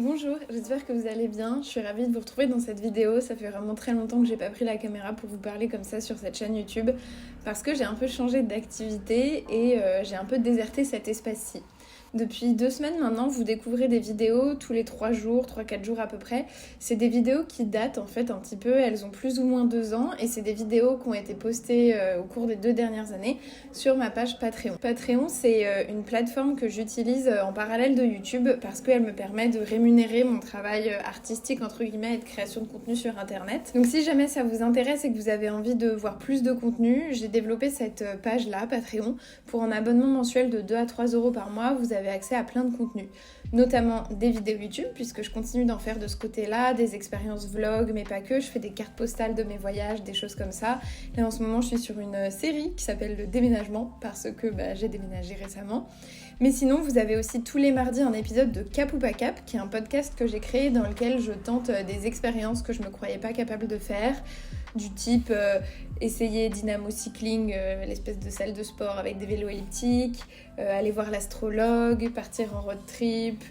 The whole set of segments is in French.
Bonjour, j'espère que vous allez bien. Je suis ravie de vous retrouver dans cette vidéo. Ça fait vraiment très longtemps que j'ai pas pris la caméra pour vous parler comme ça sur cette chaîne YouTube parce que j'ai un peu changé d'activité et j'ai un peu déserté cet espace-ci. Depuis 2 semaines maintenant, vous découvrez des vidéos tous les 3 jours, 3-4 jours à peu près. C'est des vidéos qui datent en fait un petit peu, elles ont plus ou moins 2 ans et c'est des vidéos qui ont été postées au cours des 2 dernières années sur ma page Patreon. Patreon, c'est une plateforme que j'utilise en parallèle de YouTube parce qu'elle me permet de rémunérer mon travail artistique entre guillemets et de création de contenu sur internet. Donc si jamais ça vous intéresse et que vous avez envie de voir plus de contenu, j'ai développé cette page-là, Patreon, pour un abonnement mensuel de 2 à 3 euros par mois. Vous avez accès à plein de contenus, notamment des vidéos YouTube, puisque je continue d'en faire de ce côté-là, des expériences vlog, mais pas que, je fais des cartes postales de mes voyages, des choses comme ça. Là en ce moment je suis sur une série qui s'appelle Le Déménagement, parce que j'ai déménagé récemment. Mais sinon, vous avez aussi tous les mardis un épisode de Cap ou pas Cap, qui est un podcast que j'ai créé dans lequel je tente des expériences que je me croyais pas capable de faire, du type essayer Dynamo Cycling, l'espèce de salle de sport avec des vélos elliptiques, aller voir l'astrologue, partir en road trip,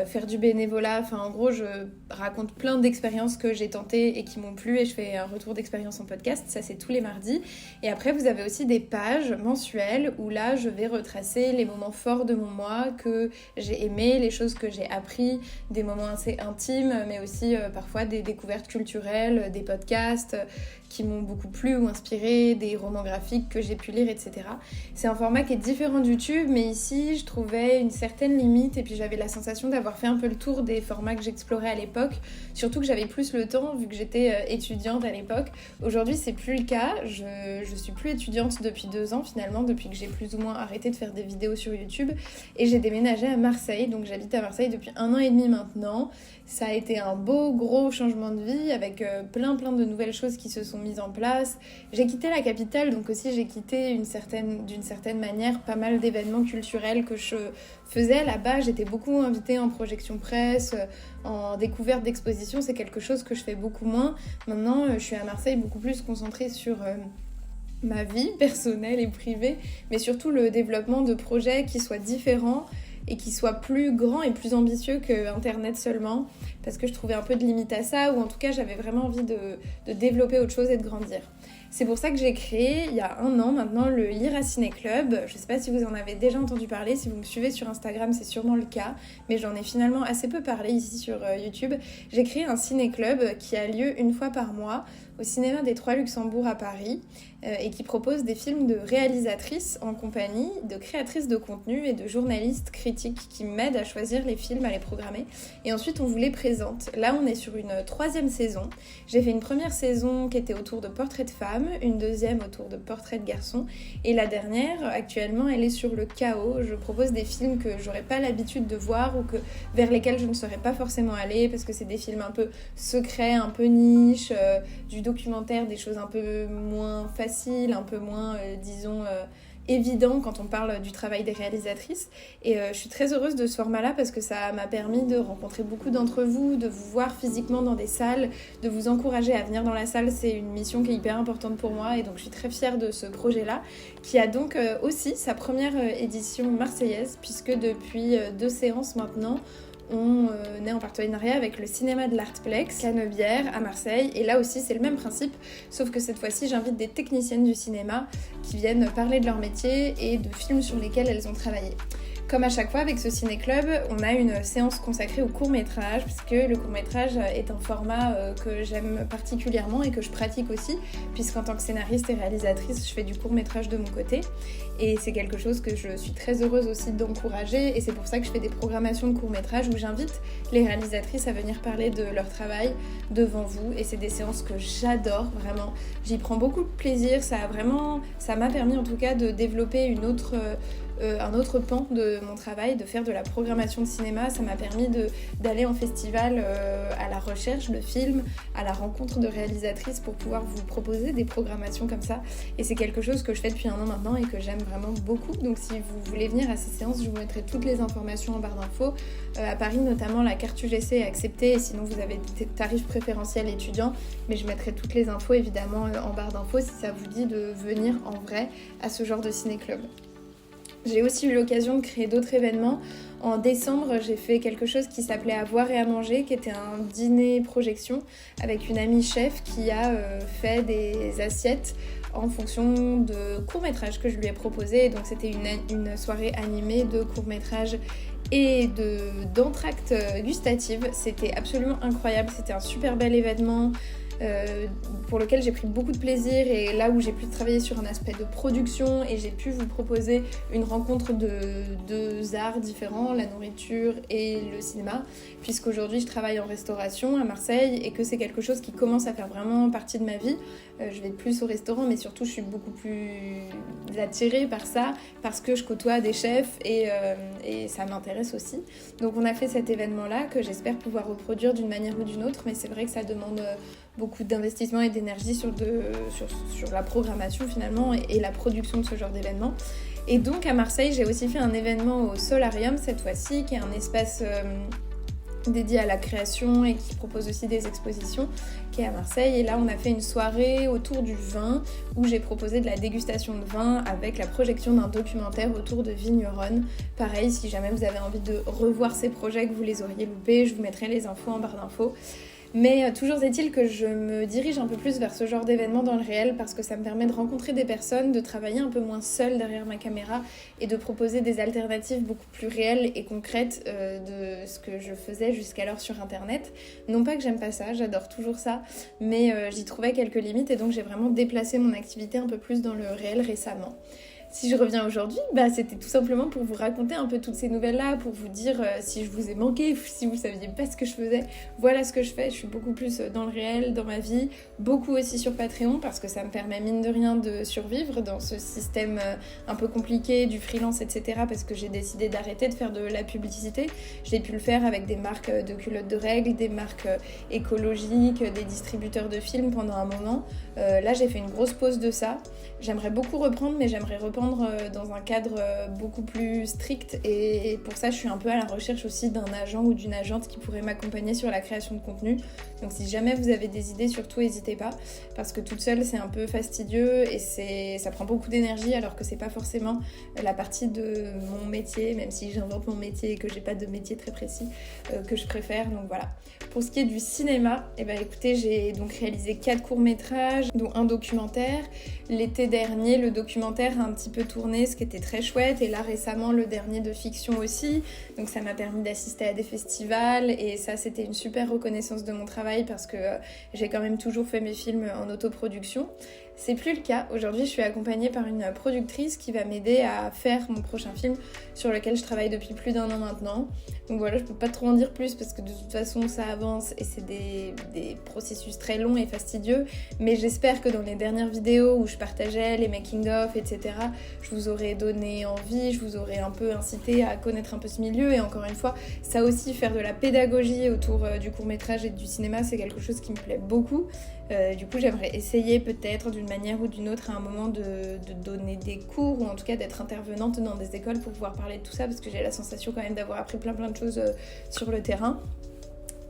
faire du bénévolat, enfin en gros je raconte plein d'expériences que j'ai tentées et qui m'ont plu et je fais un retour d'expérience en podcast, ça c'est tous les mardis. Et après vous avez aussi des pages mensuelles où là je vais retracer les moments forts de mon mois que j'ai aimés, les choses que j'ai appris, des moments assez intimes mais aussi parfois des découvertes culturelles, des podcasts qui m'ont beaucoup plu ou inspiré, des romans graphiques que j'ai pu lire, etc. C'est un format qui est différent de YouTube, mais ici je trouvais une certaine limite et puis j'avais la sensation d'avoir fait un peu le tour des formats que j'explorais à l'époque, surtout que j'avais plus le temps vu que j'étais étudiante à l'époque. Aujourd'hui c'est plus le cas, je suis plus étudiante depuis 2 ans finalement, depuis que j'ai plus ou moins arrêté de faire des vidéos sur YouTube et j'ai déménagé à Marseille, donc j'habite à Marseille depuis 1 an et demi maintenant. Ça a été un beau gros changement de vie avec plein de nouvelles choses qui se sont mises en place. J'ai quitté la capitale, donc aussi j'ai quitté d'une certaine manière pas mal d'événements culturels que je faisais là-bas. J'étais beaucoup invitée en projection presse, en découverte d'exposition, c'est quelque chose que je fais beaucoup moins. Maintenant, je suis à Marseille beaucoup plus concentrée sur ma vie personnelle et privée, mais surtout le développement de projets qui soient différents et qui soit plus grand et plus ambitieux que Internet seulement, parce que je trouvais un peu de limite à ça, ou en tout cas j'avais vraiment envie de développer autre chose et de grandir. C'est pour ça que j'ai créé, il y a 1 an maintenant, le Lira Ciné Club. Je sais pas si vous en avez déjà entendu parler, si vous me suivez sur Instagram c'est sûrement le cas, mais j'en ai finalement assez peu parlé ici sur YouTube. J'ai créé un ciné-club qui a lieu 1 fois par mois au cinéma des 3 Luxembourg à Paris et qui propose des films de réalisatrices en compagnie de créatrices de contenu et de journalistes critiques qui m'aident à choisir les films, à les programmer et ensuite on vous les présente. Là on est sur une 3e saison. J'ai fait une première saison qui était autour de portraits de femmes, une 2e autour de portraits de garçons et la dernière actuellement elle est sur le chaos. Je propose des films que j'aurais pas l'habitude de voir ou vers lesquels je ne serais pas forcément allée parce que c'est des films un peu secrets, un peu niche, du documentaire, des choses un peu moins faciles, un peu moins, évident quand on parle du travail des réalisatrices. Et je suis très heureuse de ce format-là parce que ça m'a permis de rencontrer beaucoup d'entre vous, de vous voir physiquement dans des salles, de vous encourager à venir dans la salle. C'est une mission qui est hyper importante pour moi et donc je suis très fière de ce projet-là qui a donc aussi sa première édition marseillaise puisque depuis 2 séances maintenant, on est en partenariat avec le cinéma de l'Artplex, Canebière, à Marseille. Et là aussi, c'est le même principe, sauf que cette fois-ci, j'invite des techniciennes du cinéma qui viennent parler de leur métier et de films sur lesquels elles ont travaillé. Comme à chaque fois avec ce ciné-club, on a une séance consacrée au court-métrage, puisque le court-métrage est un format que j'aime particulièrement et que je pratique aussi, puisqu'en tant que scénariste et réalisatrice, je fais du court-métrage de mon côté. Et c'est quelque chose que je suis très heureuse aussi d'encourager, et c'est pour ça que je fais des programmations de court-métrage où j'invite les réalisatrices à venir parler de leur travail devant vous. Et c'est des séances que j'adore, vraiment. J'y prends beaucoup de plaisir, ça m'a permis en tout cas de développer un autre pan de mon travail, de faire de la programmation de cinéma. Ça m'a permis d'aller en festival à la recherche de films, à la rencontre de réalisatrices pour pouvoir vous proposer des programmations comme ça. Et c'est quelque chose que je fais depuis 1 an maintenant et que j'aime vraiment beaucoup. Donc si vous voulez venir à ces séances, je vous mettrai toutes les informations en barre d'infos. À Paris notamment, la carte UGC est acceptée et sinon vous avez des tarifs préférentiels étudiants. Mais je mettrai toutes les infos évidemment en barre d'infos si ça vous dit de venir en vrai à ce genre de ciné-club. J'ai aussi eu l'occasion de créer d'autres événements. En décembre, j'ai fait quelque chose qui s'appelait À boire et à manger, qui était un dîner projection avec une amie chef qui a fait des assiettes en fonction de courts-métrages que je lui ai proposés. Donc c'était une soirée animée de courts-métrages et d'entractes gustatives. C'était absolument incroyable, c'était un super bel événement. Pour lequel j'ai pris beaucoup de plaisir et là où j'ai pu travailler sur un aspect de production et j'ai pu vous proposer une rencontre de deux arts différents, la nourriture et le cinéma, puisqu'aujourd'hui je travaille en restauration à Marseille et que c'est quelque chose qui commence à faire vraiment partie de ma vie. Je vais plus au restaurant, mais surtout je suis beaucoup plus attirée par ça parce que je côtoie des chefs et ça m'intéresse aussi. Donc on a fait cet événement-là que j'espère pouvoir reproduire d'une manière ou d'une autre, mais c'est vrai que ça demande beaucoup d'investissement et d'énergie sur la programmation finalement et la production de ce genre d'événement. Et donc à Marseille, j'ai aussi fait un événement au Solarium cette fois-ci, qui est un espace dédié à la création et qui propose aussi des expositions, qui est à Marseille. Et là, on a fait une soirée autour du vin où j'ai proposé de la dégustation de vin avec la projection d'un documentaire autour de vigneronnes. Pareil, si jamais vous avez envie de revoir ces projets, que vous les auriez loupés, je vous mettrai les infos en barre d'infos. Mais toujours est-il que je me dirige un peu plus vers ce genre d'événement dans le réel parce que ça me permet de rencontrer des personnes, de travailler un peu moins seule derrière ma caméra et de proposer des alternatives beaucoup plus réelles et concrètes de ce que je faisais jusqu'alors sur internet. Non pas que j'aime pas ça, j'adore toujours ça, mais j'y trouvais quelques limites et donc j'ai vraiment déplacé mon activité un peu plus dans le réel récemment. Si je reviens aujourd'hui, c'était tout simplement pour vous raconter un peu toutes ces nouvelles-là, pour vous dire si je vous ai manqué, si vous saviez pas ce que je faisais, voilà ce que je fais. Je suis beaucoup plus dans le réel, dans ma vie, beaucoup aussi sur Patreon parce que ça me permet mine de rien de survivre dans ce système un peu compliqué du freelance, etc. parce que j'ai décidé d'arrêter de faire de la publicité. J'ai pu le faire avec des marques de culottes de règles, des marques écologiques, des distributeurs de films pendant un moment. Là, j'ai fait une grosse pause de ça. J'aimerais beaucoup reprendre, mais j'aimerais reprendre dans un cadre beaucoup plus strict et pour ça je suis un peu à la recherche aussi d'un agent ou d'une agente qui pourrait m'accompagner sur la création de contenu. Donc si jamais vous avez des idées, surtout n'hésitez pas parce que toute seule c'est un peu fastidieux et ça prend beaucoup d'énergie alors que c'est pas forcément la partie de mon métier, même si j'invente mon métier et que j'ai pas de métier très précis que je préfère. Donc voilà. Pour ce qui est du cinéma, écoutez, j'ai donc réalisé 4 courts-métrages, dont un documentaire. L'été dernier, le documentaire a un petit peu tourné, ce qui était très chouette. Et là, récemment, le dernier de fiction aussi. Donc ça m'a permis d'assister à des festivals. Et ça, c'était une super reconnaissance de mon travail parce que j'ai quand même toujours fait mes films en autoproduction. C'est plus le cas. Aujourd'hui, je suis accompagnée par une productrice qui va m'aider à faire mon prochain film sur lequel je travaille depuis plus d'1 an maintenant. Donc voilà, je peux pas trop en dire plus parce que de toute façon, ça avance et c'est des processus très longs et fastidieux. Mais j'espère que dans les dernières vidéos où je partageais les making-of, etc., je vous aurais donné envie, je vous aurais un peu incité à connaître un peu ce milieu. Et encore une fois, ça aussi, faire de la pédagogie autour du court-métrage et du cinéma, c'est quelque chose qui me plaît beaucoup. Du coup, j'aimerais essayer peut-être d'une manière ou d'une autre à un moment de donner des cours ou en tout cas d'être intervenante dans des écoles pour pouvoir parler de tout ça parce que j'ai la sensation quand même d'avoir appris plein de choses sur le terrain.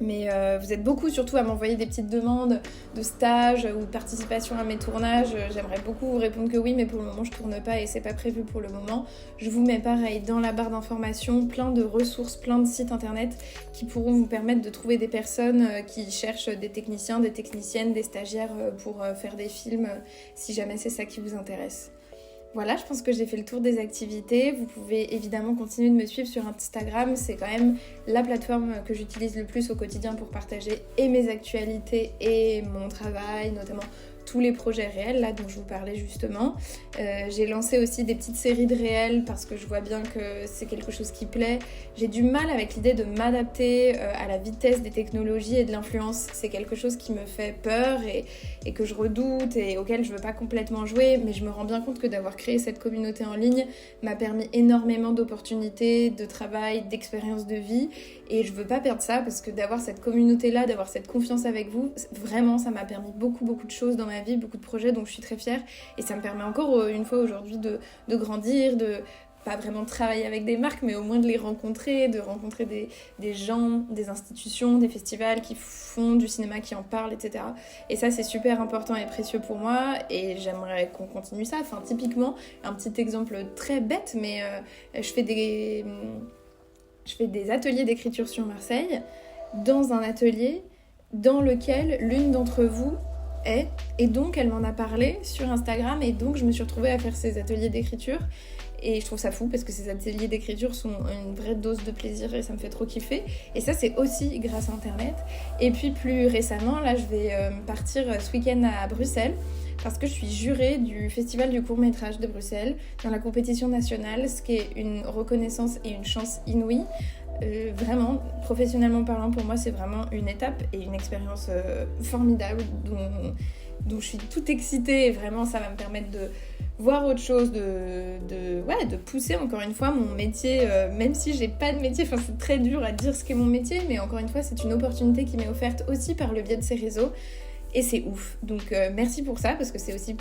Mais vous êtes beaucoup surtout à m'envoyer des petites demandes de stage ou de participation à mes tournages. J'aimerais beaucoup vous répondre que oui, mais pour le moment je tourne pas et c'est pas prévu pour le moment. Je vous mets pareil dans la barre d'informations plein de ressources, plein de sites internet qui pourront vous permettre de trouver des personnes qui cherchent des techniciens, des techniciennes, des stagiaires pour faire des films si jamais c'est ça qui vous intéresse. Voilà, je pense que j'ai fait le tour des activités. Vous pouvez évidemment continuer de me suivre sur Instagram. C'est quand même la plateforme que j'utilise le plus au quotidien pour partager et mes actualités et mon travail, notamment tous les projets réels là dont je vous parlais justement. J'ai lancé aussi des petites séries de réels parce que je vois bien que c'est quelque chose qui plaît. J'ai du mal avec l'idée de m'adapter à la vitesse des technologies et de l'influence. C'est quelque chose qui me fait peur et que je redoute et auquel je veux pas complètement jouer, mais je me rends bien compte que d'avoir créé cette communauté en ligne m'a permis énormément d'opportunités, de travail, d'expériences de vie et je veux pas perdre ça parce que d'avoir cette communauté là, d'avoir cette confiance avec vous, vraiment ça m'a permis beaucoup de choses dans ma vie, beaucoup de projets dont je suis très fière et ça me permet encore une fois aujourd'hui de grandir, pas vraiment travailler avec des marques, mais au moins de les rencontrer, de rencontrer des gens, des institutions, des festivals qui font du cinéma, qui en parlent, etc. Et ça, c'est super important et précieux pour moi, et j'aimerais qu'on continue ça. Enfin, typiquement, un petit exemple très bête, mais je fais des ateliers d'écriture sur Marseille, dans un atelier dans lequel l'une d'entre vous est, et donc elle m'en a parlé sur Instagram, et donc je me suis retrouvée à faire ces ateliers d'écriture. Et je trouve ça fou parce que ces ateliers d'écriture sont une vraie dose de plaisir et ça me fait trop kiffer. Et ça, c'est aussi grâce à Internet. Et puis plus récemment, là, je vais partir ce week-end à Bruxelles parce que je suis jurée du Festival du court-métrage de Bruxelles dans la compétition nationale, ce qui est une reconnaissance et une chance inouïe. Vraiment, professionnellement parlant, pour moi, c'est vraiment une étape et une expérience formidable dont je suis toute excitée. Et vraiment, ça va me permettre de voir autre chose, de pousser encore une fois mon métier, même si j'ai pas de métier, enfin c'est très dur à dire ce qu'est mon métier, mais encore une fois c'est une opportunité qui m'est offerte aussi par le biais de ces réseaux, et c'est ouf. Donc merci pour ça, parce que c'est aussi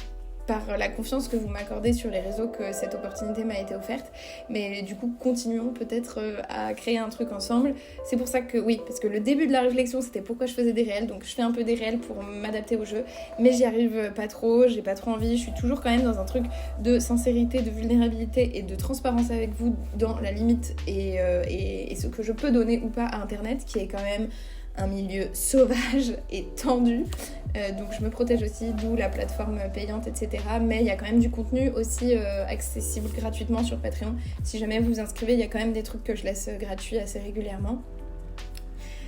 par la confiance que vous m'accordez sur les réseaux que cette opportunité m'a été offerte. Mais du coup, continuons peut-être à créer un truc ensemble. C'est pour ça que, oui, parce que le début de la réflexion, c'était pourquoi je faisais des réels. Donc je fais un peu des réels pour m'adapter au jeu. Mais j'y arrive pas trop, j'ai pas trop envie. Je suis toujours quand même dans un truc de sincérité, de vulnérabilité et de transparence avec vous dans la limite et ce que je peux donner ou pas à Internet, qui est quand même un milieu sauvage et tendu, donc je me protège aussi, d'où la plateforme payante, etc. Mais il y a quand même du contenu aussi accessible gratuitement sur Patreon. Si jamais vous vous inscrivez, il y a quand même des trucs que je laisse gratuits assez régulièrement.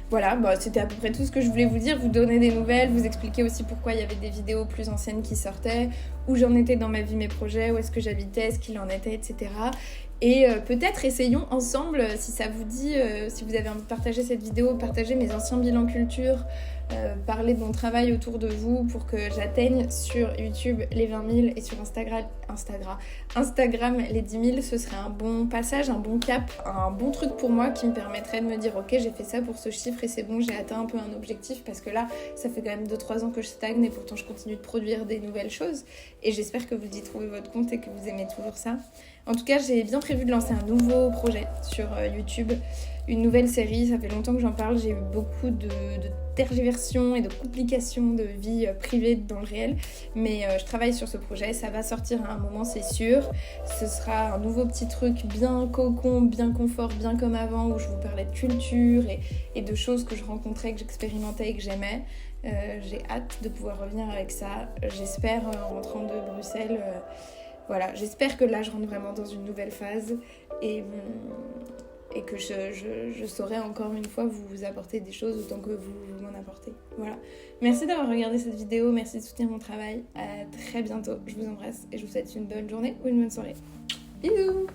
Voilà, bah, c'était à peu près tout ce que je voulais vous dire, vous donner des nouvelles, vous expliquer aussi pourquoi il y avait des vidéos plus anciennes qui sortaient, où j'en étais dans ma vie, mes projets, où est-ce que j'habitais, ce qu'il en était, etc. Et peut-être essayons ensemble, si ça vous dit, si vous avez envie de partager cette vidéo, partager mes anciens bilans culture, parler de mon travail autour de vous pour que j'atteigne sur YouTube les 20 000 et sur Instagram les 10 000. Ce serait un bon passage, un bon cap, un bon truc pour moi qui me permettrait de me dire ok, j'ai fait ça pour ce chiffre et c'est bon, j'ai atteint un peu un objectif, parce que là ça fait quand même 2-3 ans que je stagne et pourtant je continue de produire des nouvelles choses, et j'espère que vous y trouvez votre compte et que vous aimez toujours ça. En tout cas, j'ai bien prévu de lancer un nouveau projet sur YouTube, une nouvelle série. Ça fait longtemps que j'en parle, j'ai eu beaucoup de tergiversions et de complications de vie privée dans le réel, mais je travaille sur ce projet, ça va sortir à un moment, c'est sûr. Ce sera un nouveau petit truc bien cocon, bien confort, bien comme avant, où je vous parlais de culture et de choses que je rencontrais, que j'expérimentais et que j'aimais. J'ai hâte de pouvoir revenir avec ça, j'espère, en rentrant de Bruxelles. Voilà, j'espère que là je rentre vraiment dans une nouvelle phase et que je saurai encore une fois vous apporter des choses autant que vous m'en apportez. Voilà. Merci d'avoir regardé cette vidéo, merci de soutenir mon travail. À très bientôt, je vous embrasse et je vous souhaite une bonne journée ou une bonne soirée. Bisous!